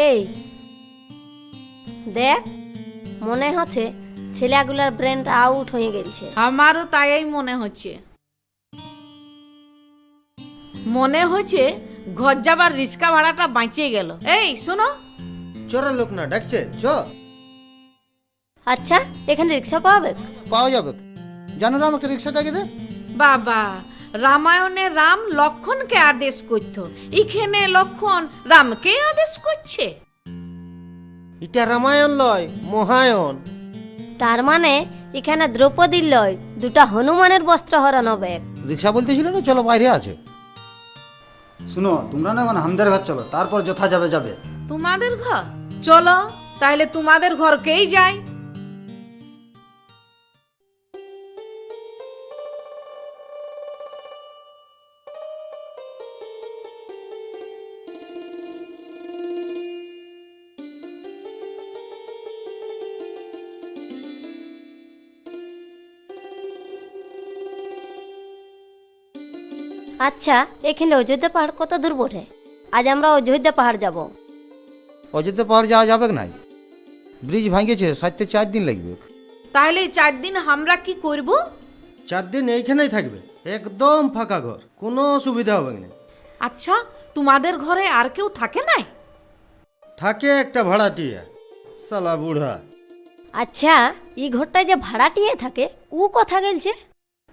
এই দেখ, মনে হচ্ছে ছেলেগুলার ব্রেনটা আউট হয়ে গেছে। আমারও তাই মনে হচ্ছে। মনে হচ্ছে ঘর যাবার রিক্সা ভাড়াটা বাঁচিয়ে গেল। এই শোনো, চোরের লোক না ডাকছে, চ। আচ্ছা, এখানে রিক্সা পাবে? পাওয়া যাবে। জানো না আমাকে রিক্সা ডাকে দে। বাবা, রামায়ণে রাম লক্ষণকে আদেশ করত, এখানে লক্ষণ রামকে আদেশ করছে। এটা রামায়ণ লয়, মহায়ণ। তার মানে এখানে দ্রৌপদীর লয়, দুটা হনুমানের বস্ত্র হরণ হবে। রিক্সা বলতেছিল না, চলো বাইরে আছে। শুনো, তোমরা না এখন আমাদের ঘর চলো, তারপর যথা যাবে যাবে। তোমাদের ঘর? চলো তাইলে তোমাদের ঘরকেই যাই। আচ্ছা, এখানে অযোধ্যা পাহাড় কত দূর বটে? আজ আমরা অযোধ্যা পাহাড় যাব। অযোধ্যা পাহাড় যাওয়া যাবে নাই, ব্রিজ ভাঙিয়েছে, 4 দিন লাগবে। তাহলে 4 দিন আমরা কি করব? 4 দিন এইখানেই থাকবে, একদম ফাঁকা ঘর, কোনো অসুবিধা হবে না। আচ্ছা, তোমাদের ঘরে আর কেউ থাকে নাই? থাকে একটা ভাড়াটিয়া, সালা বুড়া। আচ্ছা, এই ঘরটায় যে ভাড়াটিয়ে থাকে ও কথা গেলছে?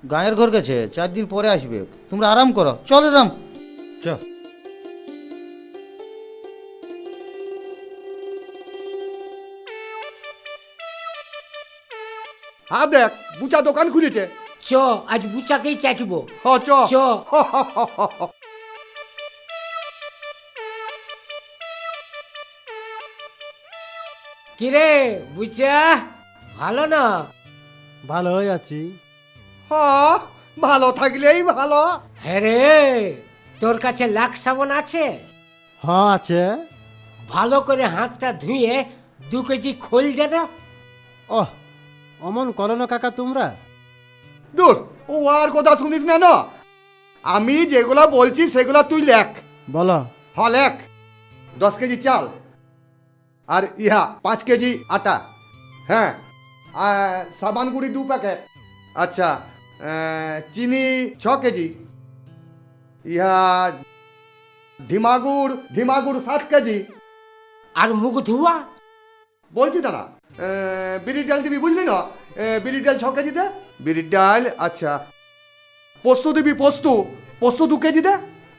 গায়ের ঘর গেছে, 4 দিন পরে আসবে। তোমরা আরাম করো, চল রাম, চ। হ্যাঁ দেখ, বুচা দোকান খুলেছে। চ আজ বুচাকেই চাটবো। হ চ চ। কিরে বুচা, ভালো না? ভালোই আছি। হ্যাঁ, ভালো থাকলেই ভালো। হ্যাঁ রে, তোর কাছে লাক্স সাবান আছে? হ্যাঁ আছে। ভালো করে হাতটা ধুয়ে 2 কেজি খোল দে না। ওহ, অমন করো না কাকা তোমরা। দূর, ও আর কথা শুনিস না না। আমি যেগুলা বলছি সেগুলা তুই লেখ। বলো। হ লেখ। 10 কেজি চাল, আর ইহা 5 কেজি আটা। হ্যাঁ, সাবান গুঁড়ি 2 প্যাকেট। আচ্ছা, চিনি 6 কেজি। ইহা ধিমাগুড় 7 কেজি। আর মুখ ধোয়া? বলছি দাঁড়া, বিরির ডাল দিবি, বুঝলি না? বিরির ডাল 6 কেজি দে। বিরির ডাল, আচ্ছা। পোস্ত দিবি, পোস্ত 2 কেজি দে।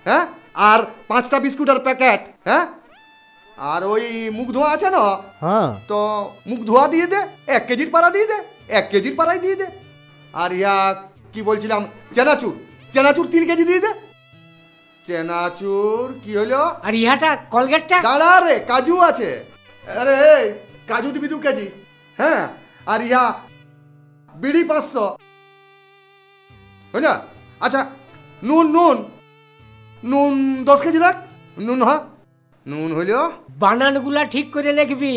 হ্যাঁ, আর 5টা বিস্কুটের প্যাকেট। হ্যাঁ, আর ওই মুখ ধোয়া আছে না, হ্যাঁ। তো মুখ ধোয়া দিয়ে দে, 1 কেজির পাড়া দিয়ে দে, 1 কেজির পাড়ায় দিয়ে দে। আর ইয়া কি বলছিলাম, চেনাচুর 3 কেজি দিয়ে দে। চেনাচুর কি হলো? আর ইহাটা কলগেটটা? দাঁড়া রে, কাজু আছে। আরে এই, কাজু দিবি 2 কেজি। হ্যাঁ, আর ইয়া বিড়ি 500, বুঝলা? আচ্ছা, নুন 10 কেজি রাখ। নুন, হ্যাঁ, নুন হইল। বানানগুলা ঠিক করে লিখবি।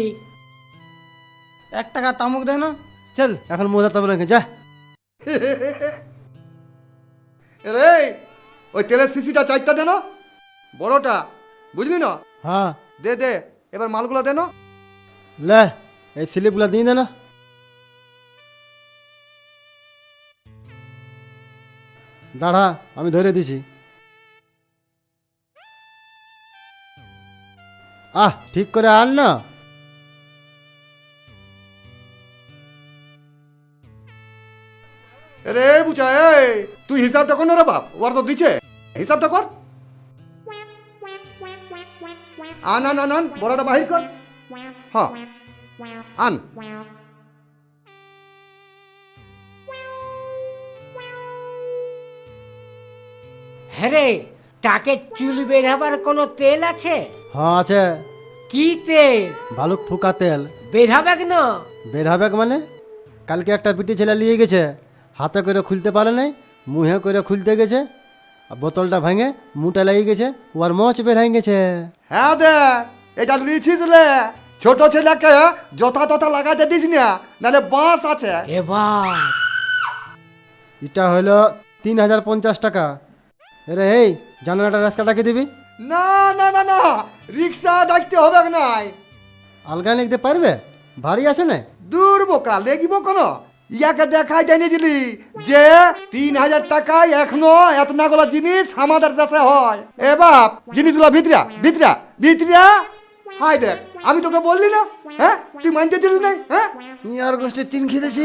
1 টাকা তামুক দেয় না। চল এখন মজা তবে নাকি, যা। রে, ওই তেলের শিশিটা 4টা দেন, বড়টা, বুঝলি না? হ্যাঁ। দে, এবার মালগুলা দেন। লে, এই স্লিপগুলা দিয়ে দে না। দাঁড়া, আমি ধরে দিছি। ঠিক করে আন না। রে বুঝা, এই তুই হিসাবটা কর না রে বাপ, ওর তো দিছে, হিসাবটা কর। আন, বড়টা বাহির কর। হ্যাঁ, আন। হ্যাঁ রে, টাকে চুল বের হবার কোনো তেল আছে? হ্যাঁ আছে। কি তেল? ভালুক ফুকা তেল। বের হবে না? বের হবে মানে? কালকে একটা পিটি ছেলে নিয়ে গেছে, হাতে করে খুলতে পারে নাই, মুহে করে খুলতে গেছে, আর বোতলটা ভেঙে মুটা লেগে গেছে, ওর মোচ বের হয়ে গেছে। হ্যাঁ দে, এটা লিখিস লে। ছোট ছেলেকে যথা লাগাতে দিস না, নাহলে বাঁশ আছে। এবার এটা হলো 3050 টাকা। রে এই জানালাটা রাস্তাটাকে দিবি। না না না না, রিক্সা ডাকতে হবে নাই। আলগা লিখতে পারবে? ভারী আছে না? দূর বোকা, লেগিব কোন? ইয়াকে দেখাই জানিয়েছিলি যে 3,000 টাকায় এখনো এতনাগুলো জিনিস আমাদের দেশে হয়। এ বাপ, জিনিসগুলো ভিতরা ভিতরা ভিতরা। হাই দেখ, আমি তোকে বললি না? হ্যাঁ, তুই মানতে চিনিস নাই? হ্যাঁ, আর গোষ্ঠীর চিন খেতেছি।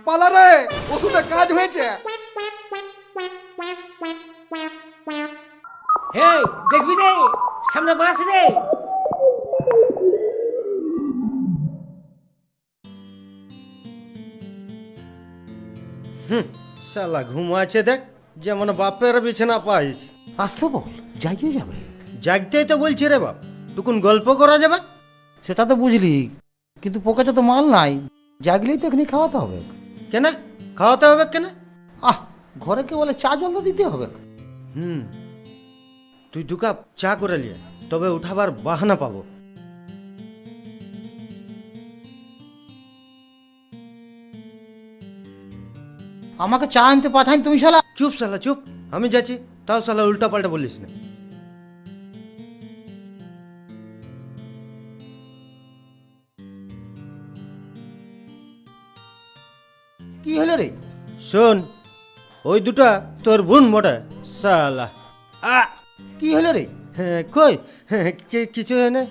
পালা রে, ওষুধের কাজ হয়েছে। হে দেখবি রে, সামনে বাস রে। শালা ঘুমাচ্ছে দেখ, যেমন বাপের বিছানা পাইছে। আসতে বল, জাগিয়ে যাবে। জাগতেই তো বলছি রে বাপ, টুকুন গল্প করা যাবে। সেটা তো বুঝলি, কিন্তু পকেটে তো মাল নাই। জাগলেই তো এখানে খাওয়াতে হবে। কেন খাওয়াতে হবে কেন? আহ, ঘরে কে বলে চা জল তো দিতে হবে। তুই 2 কাপ চা করে নিয়ে, তবে উঠাবার বাহানা পাবো। আমাকে চা আনতে পাঠান তুমি শালা। চুপ শালা চুপ, আমি যাচ্ছি। তাও শালা উল্টা পাল্টা বলিস না। কি হলো রে? শোন, ওই দুটা তোর বোন বটে শালা। কি হলো রে? হ্যাঁ কই, কিছু হয় না।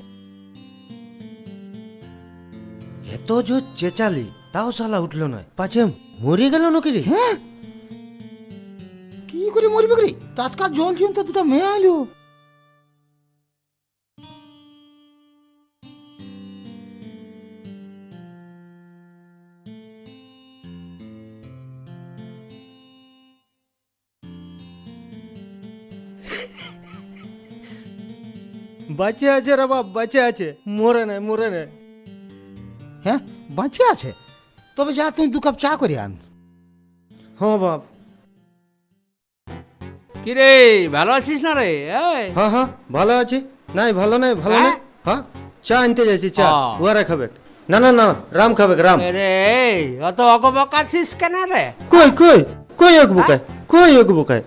এত জোর চেঁচালি, তাও শালা উঠলো না। পাছে মরে গেল নাকি রে? হ্যাঁ, কি করে মরবে রে? টাটকা জল চিনতে দুটো মেয়ে আইলো। বাঁচে আছে রে বাপ, বাঁচে আছে, মরে নাই মরে নাই। হ্যাঁ, বাঁচে আছে? তবে যা, তুই 2 কাপ চা করে আন। হ্যাঁ বাপ। কিরে ভালো আছিস না রে? হ্যাঁ হ্যাঁ ভালো আছি। নাই ভালো নাই, ভালো নাই। হ্যাঁ, চা আনতে যাইছি। চা ওরা খাবে? না না না, রাম খাবে, রাম। রে অত অকবক আছিস কেন রে? কই কই কই এক বুকায়, কই এক বুকায়।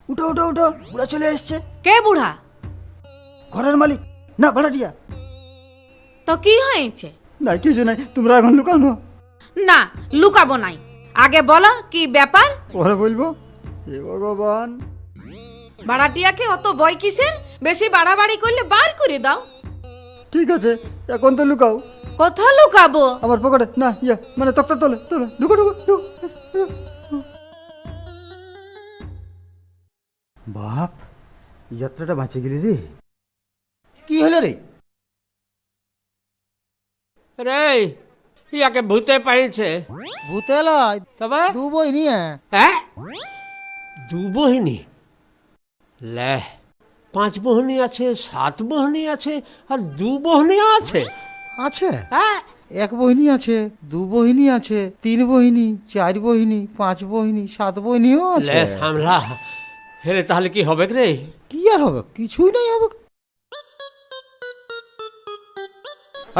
উঠো উঠো উঠো, বুড়া চলে এসছে। কে বুড়া? ঘরের মালিক না, ভাড়াটিয়া। তো কি হয়েছে? না কিছু নাই, তোমরা এখন লুকানো। না, লুকাবো নাই। আগে বলো কি ব্যাপার? পরে বলবো। হে ভগবান। ভাড়াটিয়াকে অত ভয় কিসের? বেশি বাড়াবাড়ি করলে বার করে দাও। ঠিক আছে, এখন তো লুকাও। কোথা লুকাবো? আমার পকেটে না, ইয়া মানে তক্তা তোলে তোলে, ঢুকো ঢুকো ঢুকো। বাপ, যাত্রাটা বাঁচে গেলি রে। কি হলো রে? রে ইয়াকে ভূতে পাইছে। ভূতে লয়, তবে 2 বই নিয়ে। হ্যাঁ, 2 বহিনী? লে, 5 বহিনী আছে, 7 বহিনী আছে, আর 2 বহিনী আছে। আছে? হ্যাঁ, 1 বহিনী আছে, 2 বহিনী আছে, 3 বহিনী, 4 বহিনী, 5 বহিনী, 7 বহিনীও আছে। লে সামলা। হেরে তাহলে কি হবে রে? কি আর হবে? কিছুই নাই হবে।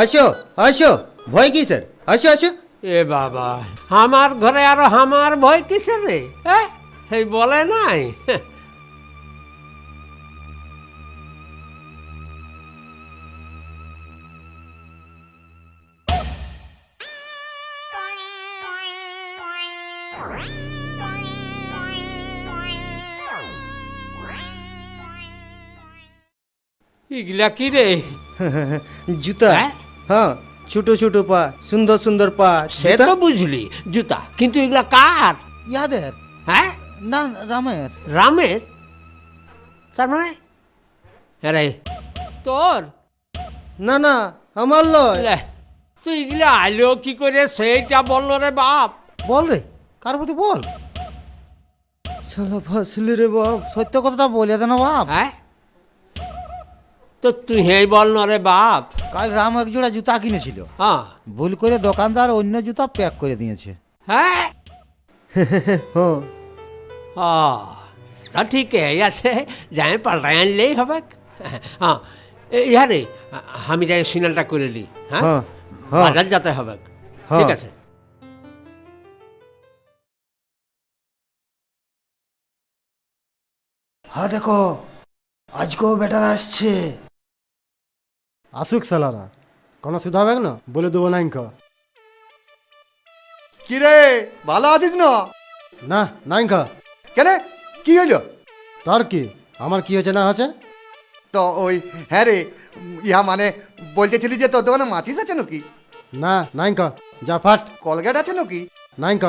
আসো আসো, ভয় কি স্যার? আসো আসো। এ বাবা, আমার ঘরে আরো আমার ভয় কিসের রে? হ্যাঁ, সেই বলে নাই। এগুলা কি রে? জুতা। হ্যাঁ? হ্যাঁ, ছোট ছোট পা, সুন্দর সুন্দর পা। সে জুতা? তো বুঝলি জুতা, কিন্তু এগুলা কার? ইয়াদের? হ্যাঁ, না, রামের। রামের? তার মানে আরে তোর? না না, আমার লয়। লে, তুই এগুলা আইলো কি করে সেইটা বলল রে বাপ। বল রে, কার প্রতি বল। শালা ফাসলি রে বাপ। সত্য কথাটা বলে দে না বাপ। হ্যাঁ, তো তুই হেই বল না রে বাপ। কাল রাম 1 জোড়া জুতা কিনেছিল, হ্যাঁ ভুল করে দোকানদার অন্য জুতা প্যাক করে দিয়েছে। হ্যাঁ, হ্যাঁ, তা ঠিক আছে, যাই পাল্টাই আনলেই হবে। হ্যাঁ, ইহা রে, আমি যাই সিগন্যালটা করে নি। হ্যাঁ, হ্যাঁ, হ্যাঁ। বাজার যেতে হবে। ঠিক আছে। হ্যাঁ দেখো আজকেও বেটারা আসছে। আসুক সালারা, কোনো সুধা হবে না, বলে দেবো নাইঙ্ক। কি রে ভালো আছিস না? না নাইঙ্ক। কেন কি হইলো? তোর কি, আমার কি হয়েছে না হয়েছে? তো ওই হ্যাঁ রে, ইহা মানে বলতেছিলি যে তোর দোকানে মাচিস আছে নাকি? না নাইঙ্ক, যা ফাট। কলগেট আছে নাকি? নাইঙ্ক।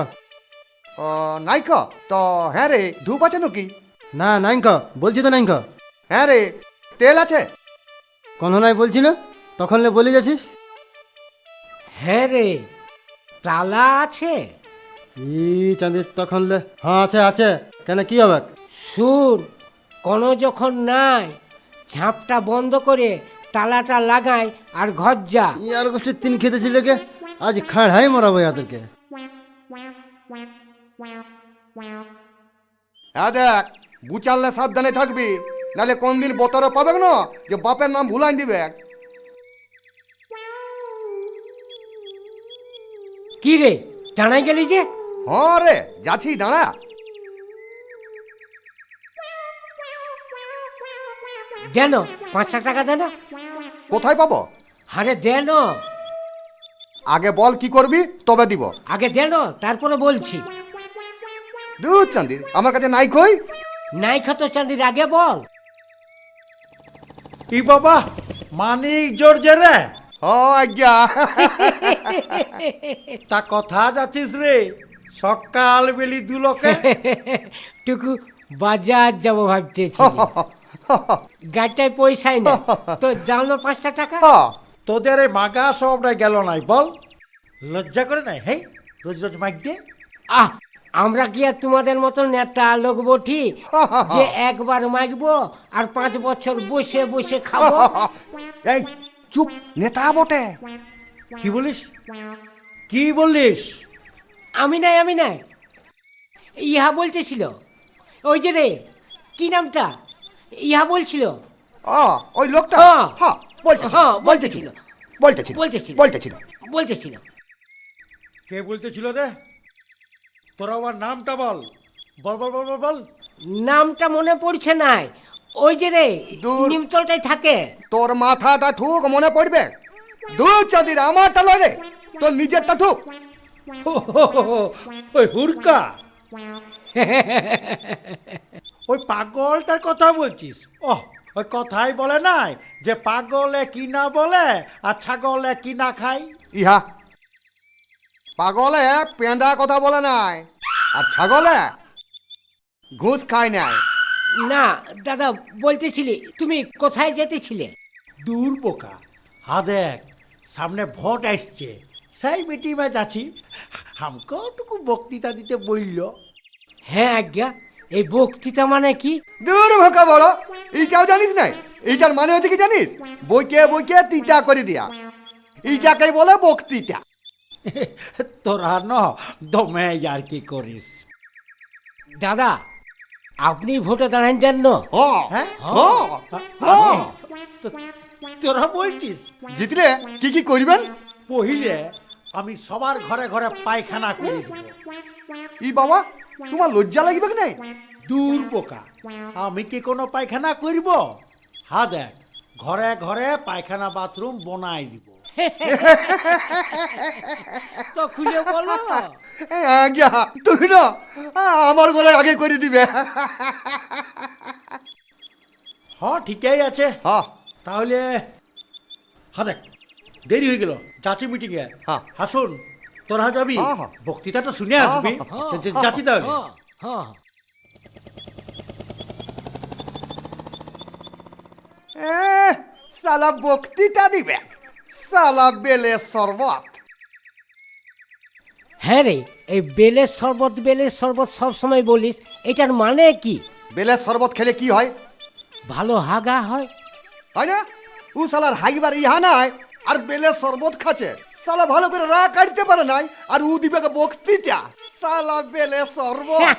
নাইক। তো হ্যাঁ রে, ধূপ আছে নাকি? না নাইঙ্ক, বলছি তো নাইঙ্ক। হ্যাঁ রে, তেল আছে? কোনো নাই বলছি না, তখন বলে যাচ্ছিস। হ্যাঁ রে, তালা আছে? ই চাঁদি তখন হ্যাঁ আছে আছে, কেন কি হবে? শুন, কোনো যখন নাই ঝাঁপটা বন্ধ করে তালাটা লাগাই আর ঘর যা। ইয়ার গোষ্ঠীর তিন খেতেছিল কে, আজ খাড়াই মরাবো ইয়াদেরকে। হ্যাঁ দেখ, বুচাললে সাবধানে থাকবি, নাহলে কোন দিন বতরে পাবে না যে বাপের নাম ভুলাই দিবে। কি রে, জানাই গেলি যে? হ্যাঁ রে, যাচ্ছি, দাঁড়া। দেন 5 টাকা দেন। কোথায় পাবো? আরে দেন, আগে বল কি করবি, তবে দিব। আগে দেন, তারপরে বলছি। দুধ চান্দির আমার কাছে নাই কই। নাই খাতো চাঁদির, আগে বল। ই বাবা, মানিক জোরজে রে, ও আজ্ঞা। তা কথা যাচ্ছিস রে সকাল বেলি দুলোকে? টুকু বাজার যাবো ভাবতেছি, গাড়িটায় পয়সাই না তো, যাও না 5 টাকা। তোদের এই মাগা সবটা গেল নাই বল, লজ্জা করে নাই? হেই, রোজ রোজ মাইক দে। আহ, আমরা কি আর তোমাদের মতো নেতা লোক বঠি যে একবার মাগবো আর 5 বছর বসে বসে খাবো? এই চুপ, নেতা বটে। কি বলিস, কি বলিস? আমি নাই, ইহা বলতেছিল। ওই যে রে, কি নামটা, ইহা বলছিল। ওই লোকটা হ্যাঁ, বলতেছিল। কে বলতেছিল রে? তোরা আবার নামটা বল, বল বল বল বল বল। নামটা মনে পড়ছে নাই। ওই যে রে, দূর। নিমতলটাই থাকে। তোর মাথাটা ঠুক মনে পড়বে। দুধ চাঁদির আমারটা লয় রে, তোর নিজেরটা ঠুক। ওই হুড়কা, ওই পাগলটার কথা বলছিস? ওই কথাই বলে নাই যে পাগলে কি না বলে আর ছাগলে কি না খাই। ইহা পাগলে পেঁদা কথা বলে নাই, আর ছাগলে ঘুষ খায় নাই। না দাদা, বলতেছিলি তুমি কোথায় যেতেছিলে? দূর বোকা, হা দেখ সামনে ভোট আসছে, সেই মিটিংয়ে যাচ্ছি, আমাকেও টুকু বক্তৃতা দিতে বলল। হ্যাঁ আজ্ঞা, এই বক্তৃতা মানে কি? দূর ভোকা বড়, এইটাও জানিস নাই? এইটার মানে হচ্ছে কি জানিস? বইকে বইকে তিতা করে দিয়া, এইটাকে বলে বক্তৃতা। তোরা ন দমে আর কি করিস? দাদা, আপনি ভোটে দাঁড়ান যান না? হ্যাঁ, তো তোরা বলছিস জিতলে কি কি করবেন? পहिले আমি সবার ঘরে ঘরে পায়খানা করে দিব। ই বাবা, তোমার লজ্জা লাগবে কি নাই? দূর বোকা, আমি কি কোনো পায়খানা করব? হা দেখ, ঘরে ঘরে পায়খানা বাথরুম বনাই দিব। তো খুলে বলো। আজ্ঞা, তুমি না আমার ঘরে আগে করে দিবে। হ্যাঁ ঠিকই আছে, হ্যাঁ তাহলে হা দেখ দেরি হয়ে গেল, যাচ্ছি মিটিংয়ে। হ্যাঁ। হাসুন, তোরা যাবি, হ্যাঁ, হ্যাঁ। বক্তৃতাটা শুনে আসবি। যাচ্ছি তাহলে। হ্যাঁ, সালা বক্তৃতা দিবে, সালা বেলে শরবত। হ্যাঁ রে, এই বেলের শরবত সব সময় বলিস, এটার মানে কি? বেলের শরবত খেলে কি হয়? ভালো হাগা হয়। হয় না? ও সালার হাইবার ইহা নাই, আর বেলের শরবত খাচ্ছে। সালা ভালো করে রা কাটতে পারে নাই, আর ও দিবে বক্তৃতা। সালা বেলে শরবত।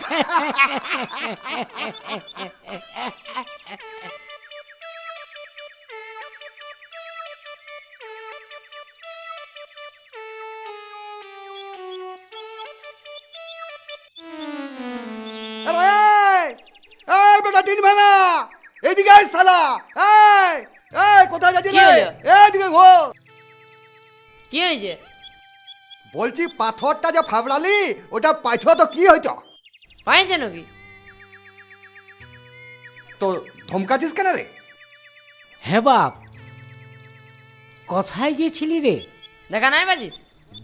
এই বেটা টিন ভাঙা, এদিকে আয় শালা। এই এই কোথায় যাচ্ছিস কি রে? হলো? এদিকে ঘোর। কি হয়েছে? বলছি পাথরটা যে ফাবড়ালি ওটা পাইছো তো কি হইতো? পাইছে নাকি? তো ধমকাছিস কেন রে? হ্যাঁ বাপ, কোথায় গেছিলি রে? দেখা নাই বাজিস?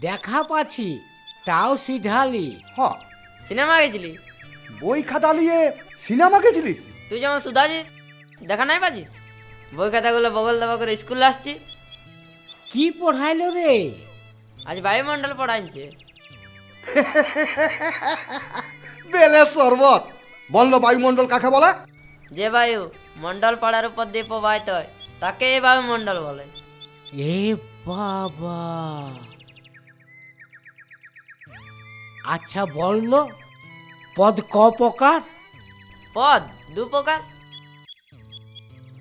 দেখা পাচ্ছি, তাও সিধালি। হ, সিনেমা গেছিলি? বই খাতা নিয়ে সিনেমা গেছিলিস? তুই যেমন সুধাছিস, দেখা নাই বাজিস? বই খাতাগুলো বগল দাবা করে স্কুলে আসছি। কি পড়াইলো রে? আজ বায়ুমণ্ডল পড়াইছে। বেলে শরবত। বললো বায়ুমণ্ডল কাকে বলে? যে বায়ু মণ্ডল পাড়ার উপর দিয়ে প্রবাহিত হয় তাকে এই বায়ুমণ্ডল বলে। এ বাবা, আচ্ছা বললো পদ ক প্রকার? পদ দু প্রকার,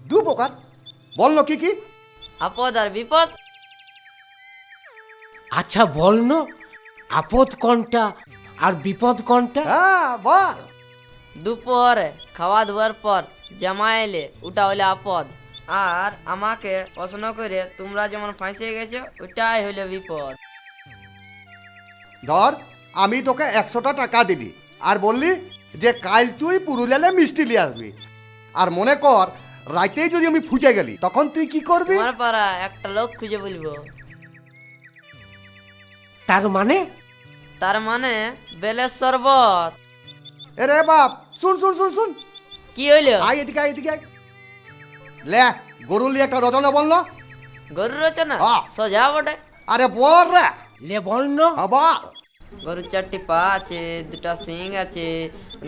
দু প্রকার। বললো কি কি? আপদ আর বিপদ। আচ্ছা বলনো আপদ কোনটা আর বিপদ কোনটা? হ্যাঁ বল। দুপুরে খাওয়া ধোয়ার পর জামা এলে ওটা হইলে আপদ, আর আমাকে প্রশ্ন করে তোমরা যেমন ফাঁসিয়ে গেছো ওটাই হইলে বিপদ। ধর আমি তোকে 100টা টাকা দিলি আর বললি যে কাল তুই পুরুলিয়ালে মিষ্টি নিয়ে আসবি, আর মনে কর রাইতেই যদি আমি ফুটে গেলি তখন তুই কি করবি? তোমার পাড়া একটা লোক খুঁজে বলবো। তার মানে? তার মানে বেলের শরবত। এরে বাপ, শুন শুন শুন শুন, কি হইলো? আয় এদিকে আয় এদিকে আয়। লে গরু লিয়ে একটা রচনা বললো। গরুর রচনা হ্যাঁ। সোজা বটে। আরে বল রে। লে বলনো। আবার গরুর 4টি পা আছে, 2টা শিং আছে,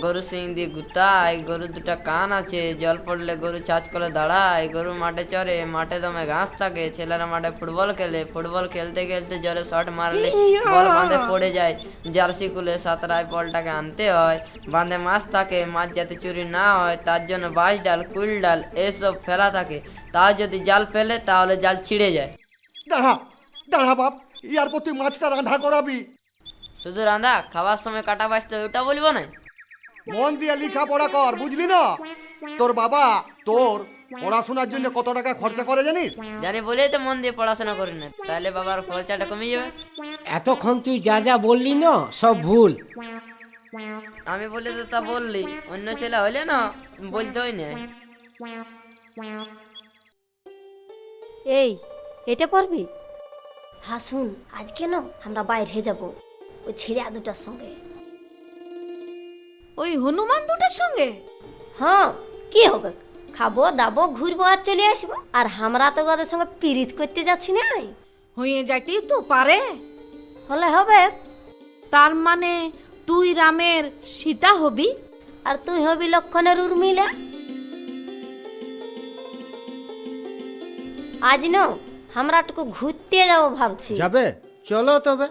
গরু শিং দিয়ে গুতায়, গরু 2টা কান আছে, জল পড়লে গরু ছাঁচ করে দাঁড়ায়, গরু মাঠে চড়ে, মাঠে দমে ঘাস থাকে, ছেলেরা মাঠে ফুটবল খেলে, ফুটবল খেলতে খেলতে জোরে শট মারলে বল বাঁধে পড়ে যায়, জার্সি কুলে সাঁতরায় বলটাকে আনতে হয়, বাঁধে মাছ থাকে, মাছ যাতে চুরি না হয় তার জন্য বাঁশ ডাল কুল ডাল এসব ফেলা থাকে, তাও যদি জাল ফেলে তাহলে জাল ছিঁড়ে যায়। দাঁড়া দাঁড়া বাপ, ইয়ার পর তুই মাছটা রান্না করাবি। শুধু রাঁধা খাওয়ার সময় কাটা বাঁচতে ওটা বলবো না। মন দিয়ে লেখাপড়া কর, বুঝলি না? তোর বাবা তোর পড়াশোনার জন্য কত টাকা খরচা করে জানিস? জানি বলেই তো মন দিয়ে পড়াশোনা করি না, তাহলে বাবার খরচাটা কমে যাবে। এতক্ষণ তুই যা যা বললি না সব ভুল। আমি বলে তো তা বললি, অন্য ছেলে হলে না বলতে হয় না। এই এটা পড়বি? হাসুন আজকে না আমরা বাইরে যাব ওই ছেড়ে দুটার সঙ্গে। ওই হনুমান দুটোর সঙ্গে? হ্যাঁ, কি হবে, খাবো দাবো ঘুরবো আর চলে আসবো। আর আমরা তো ওদের সঙ্গে পিরিত করতে যাচ্ছি না। হয়ে যাইতেই তো পারে। হলে হবে। তার মানে তুই রামের সীতা হবি আর তুই হবি লক্ষণের উর্মিলা। আজ না আমরা একটু ঘুরতে যাবো ভাবছি। যাবে? চলো তবে।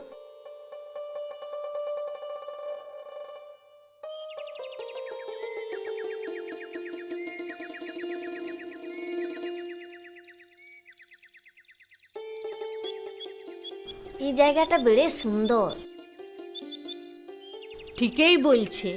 এই জায়গাটা বেড়ে সুন্দর। ঠিকই বলছে।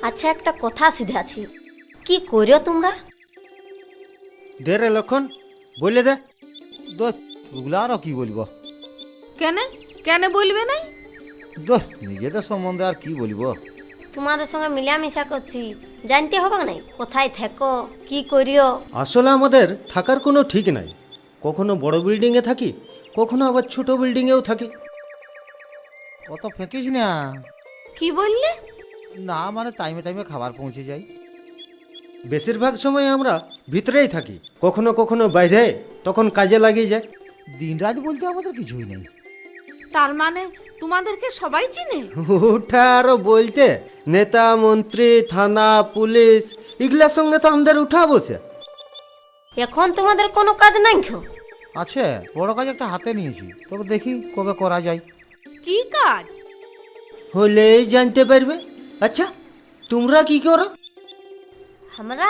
আচ্ছা একটা কথা শুধু আছি, কি করিও তোমরা? দে রে লক্ষণ, বলে দে। দোষ ওগুলো আরও কি বলবো? কেন কেন বলবে নাই? দোষ নিজেদের সম্বন্ধে আর কি বলবো? তোমাদের সঙ্গে মিলামিশা করছি, জানতে হবে নাই কোথায় থেকো কি করিও। আসলে আমাদের থাকার কোনো ঠিক নাই, কখনো বড় বিল্ডিংয়ে থাকি, কখনো আবার ছোট বিল্ডিংয়েও থাকি। অত ফেঁকিস না। কি বললে? না মানে টাইমে টাইমে খাবার পৌঁছে যায়। বেশিরভাগ সময় আমরা ভিতরেই থাকি, কখনো কখনো বাইরে, তখন কাজে লাগিয়ে যায়। দিন রাত বলতে আমাদের কিছুই নেই। তার মানে তোমাদেরকে সবাই চিনে? ওটা আরো বলতে, নেতা মন্ত্রী থানা পুলিশ এগুলার সঙ্গে তো আমাদের উঠা বসে। এখন তোমাদের কোনো কাজ নাই খো? আছে, বড় কাজ একটা হাতে নিয়েছি, তবে দেখি কবে করা যায়। কি কাজ? হলেই জানতে পারবে। আচ্ছা তোমরা কি করো? আমরা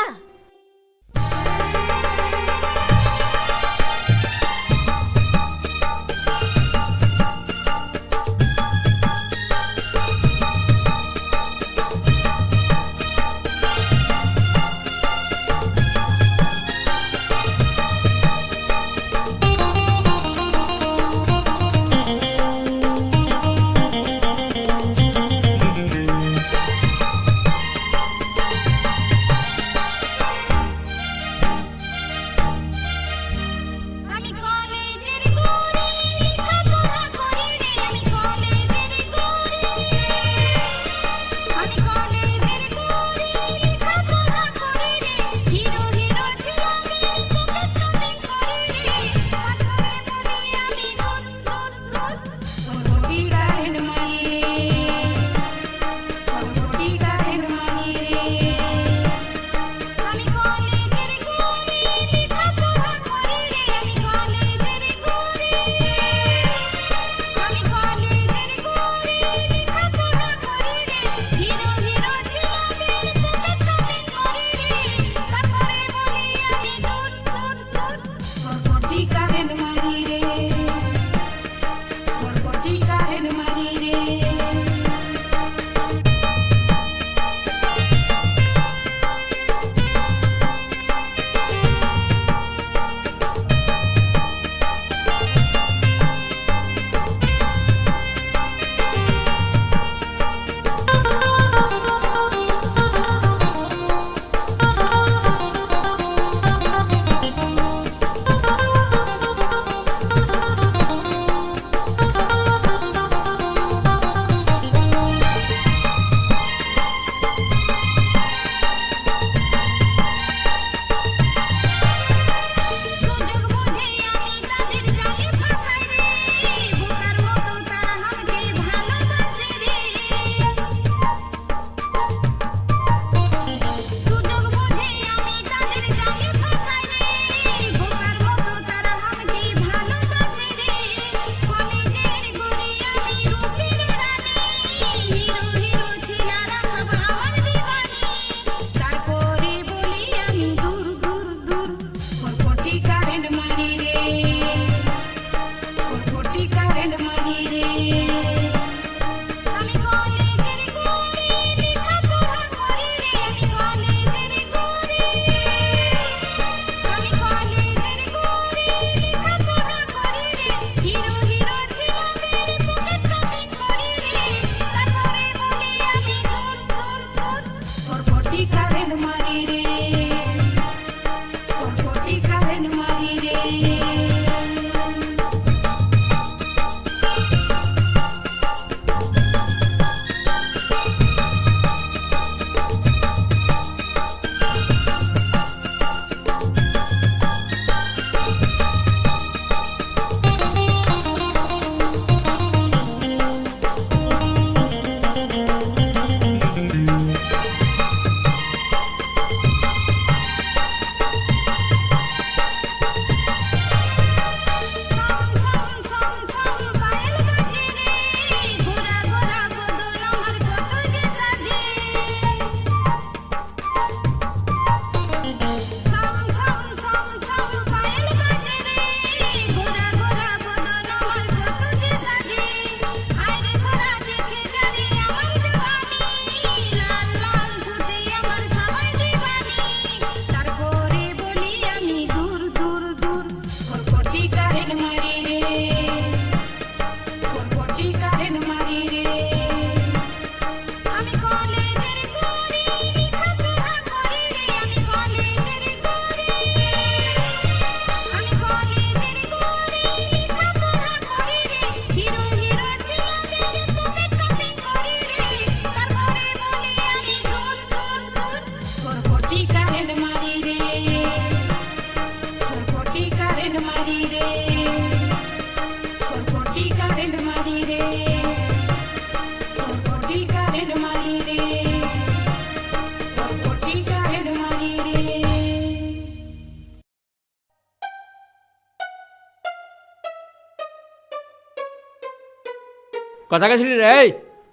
কথা গেছিলি রে? এই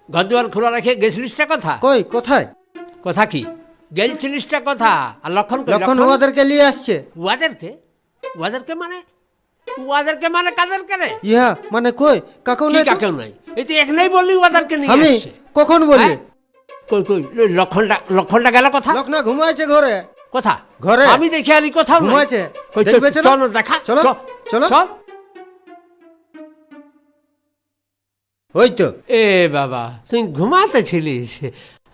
ঘর দুয়ার খোলা রেখে গেছিলিসটা কথা? কই কোথায়? কথা কি? গেলছিলিসটা কথা আর লক্ষণ কই? লক্ষণ ওদেরকে নিয়ে আসছে। ওদেরকে ওদেরকে মানে ওদেরকে মানে কাদেরকে রে? ইহা মানে কই কাকেও কি নাই তো? কাকেও নাই? এই তো এখানেই বললি ওদেরকে নিয়ে আমি আসছে। কখন বলি? হ্যাঁ? কই কই লক্ষণটা গেল কথা? লক্ষণা ঘুমাইছে ঘরে। কথা ঘরে। আমি দেখি আলি কোথাও নাই। ঘুমাইছে। কই দেখবে চলো। চলো দেখা। চলো, চলো। চল। ওই তো এ বাবা তুই ঘুমাতে ছিলিস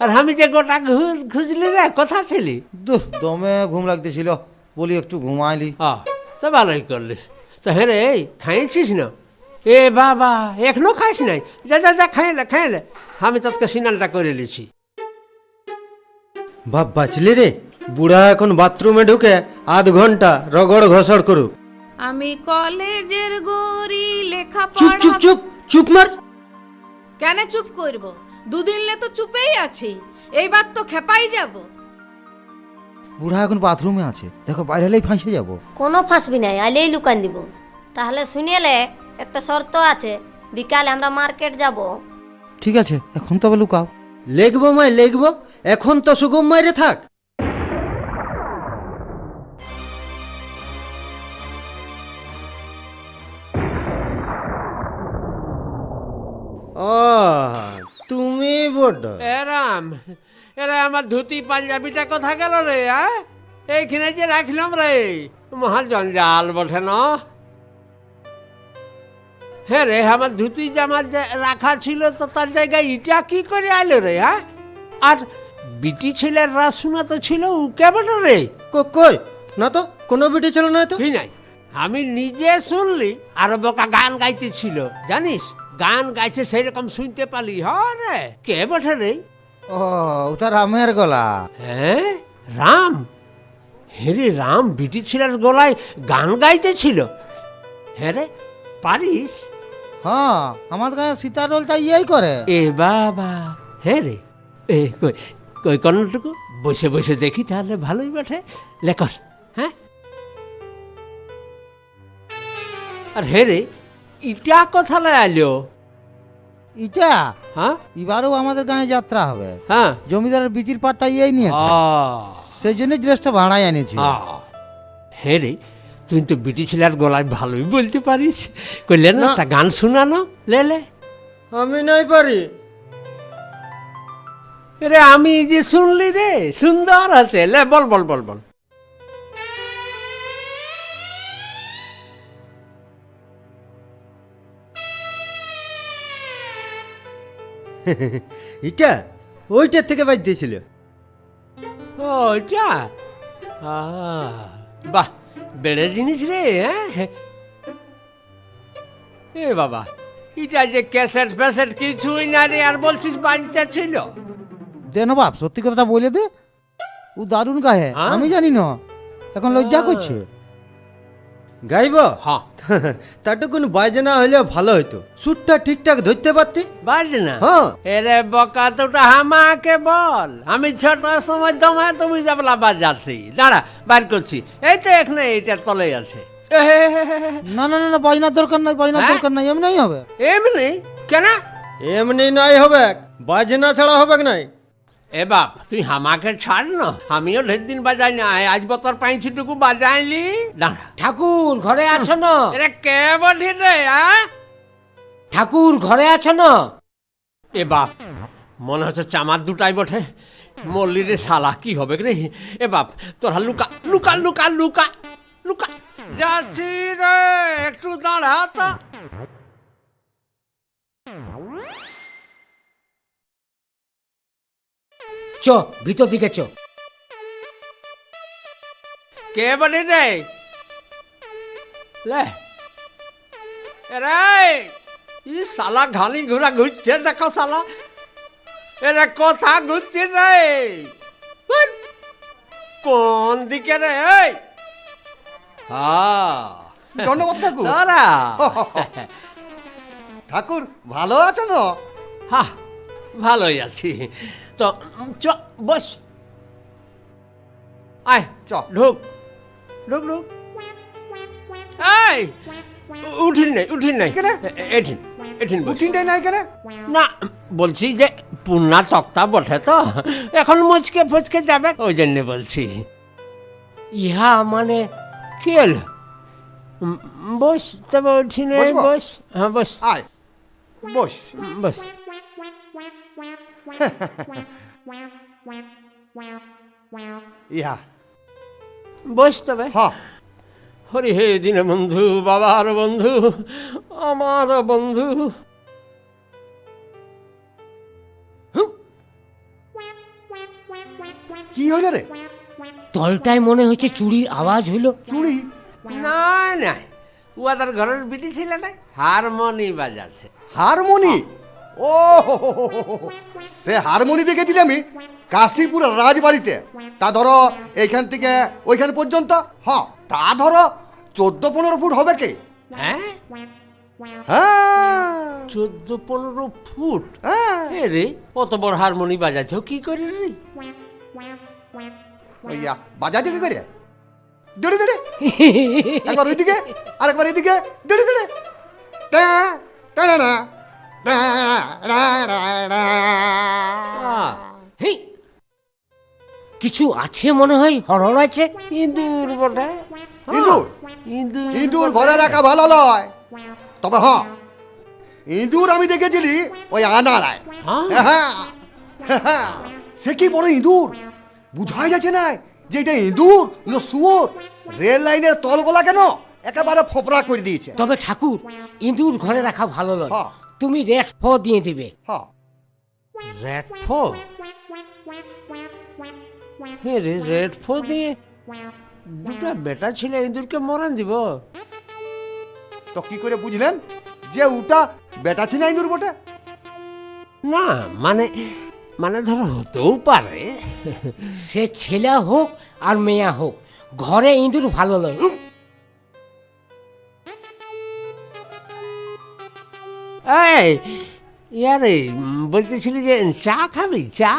আর আমি যে গোটা খুঁজলি রে কোথা ছিলি? দমে ঘুম লাগতেছিল, বলি একটু ঘুমাইলি। তো ভালোই করলিস। তো হ্যাঁ রে খাইছিস না? এ বাবা এখনো খাইস নাই? যা যা যা খাইলে আমি তোকে সিনালটা করে নিছি। বাপ বাঁচলি রে। বুড়া এখন বাথরুমে ঢুকে আধ ঘন্টা রগড় ঘসড় করুক। আমি কলেজের গড়ি লেখা চুপ চুপ চুপ চুপ মার। কেন চুপ করব? দুদিনলে তো চুপেই আছি, এইবার তো খেপাই যাব। বুড়া এখন বাথরুমে আছে, দেখো বাইরে হলেই ফাঁসে যাব। কোনো ফাঁসবি নাই, আইলেই লুকান দিব। তাহলে শুনিলে একটা শর্ত আছে, বিকালে আমরা মার্কেট যাব। ঠিক আছে, এখন তবে লুকাও। লেখবো মাই লেখবো, এখন তো সুগম মাইরে থাক। ও তুমি বড় এরাম এরা আমার ধুতি পাঞ্জাবিটা কথা গেল রে? এইখানে যে রাখলাম রে, মহা জঞ্জাল বটে না। হ্যাঁ রে আমার ধুতি জামা রাখা ছিল, তো তার জায়গায় ইটা কি করে আইলো রে? আর বিটি ছেলের রাসুনা তো ছিল, উকে বটে রে? কই না তো, কোনো বিটি ছিল না তো। কি নাই, আমি নিজে শুনলি। আর বোকা গান গাইতেছিল জানিস, গান গাইছে সেই রকম শুনতে পালি। রে কে বটে রে? ও ওটা রামের গলা। হ্যাঁ রাম? হেরে রাম বিটি ছেলের গলায় গান গাইতেছিল? হ্যাঁ রে পারিস? হ্যাঁ, আমার গায়ে সীতার রোলটা ইয়েই করে। এ বাবা হ্যাঁ রে। এ কই কই কর্ণটুকু বসে বসে দেখি, তাহলে ভালোই বটে। লেখস। হ্যাঁ আর হে রে ইটা কোথায় আলো? ইটা হ্যাঁ এবারেও আমাদের গায়ে যাত্রা হবে। হ্যাঁ জমিদারের বিচির পাটটা ইয়েই নিয়েছে, সেই জন্য ড্রেসটা ভাড়ায় এনেছি। হে রে তুই তো বিটি ছেলের গলায় ভালোই বলতে পারিস। কইলে না একটা গান শোনানো লে। আমি নাই পারি রে, আমি যে শুনলি রে সুন্দর আছে। লে বল বল বল বল। এটা ওইটার থেকে বাদ দিয়েছিল। ও এটা বাহ বেড়ে জিনিস রে। হ্যাঁ এ বাবা এটা যে ক্যাসেট ফ্যাসেট কিছুই না রে, আর বলছিস বাড়িতে ছিল? দেন বাপ, সত্যি কথাটা বলে দে। ও দারুণ গায়ে, আমি জানি না, এখন লজ্জা করছে। গাইব? হ্যাঁ তাটুকুন বাজে না হইলে ভালো হইতো, সুরটা ঠিকঠাক ধরতে পারতি। বাজে না? হ্যাঁ। এরে বকা তোটা আমাকে বল, আমি ছোট সময় দমে তুমি যাবলা বাজাচ্ছি। দাঁড়া বার করছি। এই তো এখানে এইটার তলে আছে। না না না, বাজনার দরকার নাই, বাজনার দরকার নাই, এমনি হবে। এমনি কেন? এমনি নাই হবে, বাজনা ছাড়া হবে নাই। এ বাপ তুই আমাকে ছাড় না, আমিও ঢের দিন বাজাই না, আজ বতর পাঁচিটুকু বাজাইলি। দাঁড়া। ঠাকুর ঘরে আছো না? এরে কে বলি রে? ঠাকুর ঘরে আছো না? এ বাপ মনে হচ্ছে চামার দুটাই বটে। মল্লি রে শালা, কি হবে রে? এ বাপ তোরা লুকা লুকা লুকা লুকা লুকা। যাচ্ছি রে, একটু দাঁড়া তা। চ ভিতর দিকে চ। কে বলি রে? লে রে ই শালা ঘানি ঘোরা ঘুরছে, দেখো শালা। এরে কথা ঘুরছে রে, কোন দিকে রে? ধন্যবাদ ঠাকুর। ঠাকুর ভালো আছো না? হ্যাঁ ভালোই আছি। তো চ বস, আয় চ ঢুক ঢুক ঢুক। এই উঠিন নাই, উঠিন নাই। কেন? এঠিন এঠিন বস। উঠিনটাই নাই কেন? না বলছি যে পুন্না তক্তা বটে তো, এখন মুচকে ফুচকে যাবে, ওই জন্য বলছি। ইহা মানে কি হলো? বস, তবে উঠি নে, বসবো? বস। হ্যাঁ বস, আয় বস। বস। ইহা বস তবে। হ্যাঁ হরি হে দীনবন্ধু, বাবার বন্ধু, আমার বন্ধু। কি হইল রে? তলটায় মনে হচ্ছে চুরির আওয়াজ হইল। চুরি? না না, উহাদের ঘরের বিটি ছিল না, হারমোনি বাজাচ্ছে। হারমোনি? ও হো হো হো হো হো। সে হারমোনি দেখেছিলি আমি কাশীপুর রাজবাড়িতে। তা ধরো এইখান থেকে ওইখান পর্যন্ত, হ্যাঁ তা ধরো 14-15 ফুট হবে কে? হ্যাঁ, হ্যাঁ 14-15 ফুট? হ্যাঁ। এ রে, অত বড় হারমোনি বাজাচ্ছ কি করে রে? ওইয়া বাজাতে কি করে? দড়ে দড়ে, একবার ওইদিকে আর একবার এইদিকে, দড়ে দড়ে। টা টা না টা টা টা। হেই, কিছু আছে মনে হয়, হরহর আছে। ইঁদুর বটে। ইঁদুর? ইঁদুর ইঁদুর বটে। ঘরে রাখা ভালো নয়। তবে হ্যাঁ, ইঁদুর আমি দেখেছিলি ওই আনাড়ায়। হ্যাঁ। হ্যাঁ, সে কি বড় ইঁদুর, বুঝাই যাচ্ছে না যে এটা ইঁদুর না শুয়োর। রেল লাইনের তলগোলা কেন একেবারে ফোপরা করে দিয়েছে। তবে ঠাকুর, ইঁদুর ঘরে রাখা ভালো নয়, হ্যাঁ। তুমি রেট ফ দিয়ে দিবে। হ্যাঁ রেড ফো? হ্যাঁ রে, রেড ফো দিয়ে দুটা বেটা ছিল ইঁদুরকে মরান দিব? তো কি করে বুঝলেন যে ওটা বেটা ছিল ইঁদুর বটে? না মানে, মানে ধরো হতেও পারে। সে ছেলে হোক আর মেয়া হোক, ঘরে ইঁদুর ভালো নয়। এই ইয়ারে, বলতেছিলি যে চা খাবি? চা?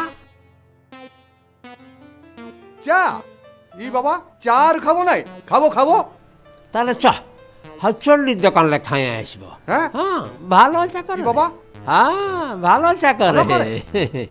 চা? ই বাবা, চা আর খাবো নাই? খাবো খাবো। তাহলে চ, হচল্লির দোকানলে খাইয়ে আসবো। হ্যাঁ হ্যাঁ, ভালো চা করে বাবা। হ্যাঁ, ভালো চা ভালো করে। করে?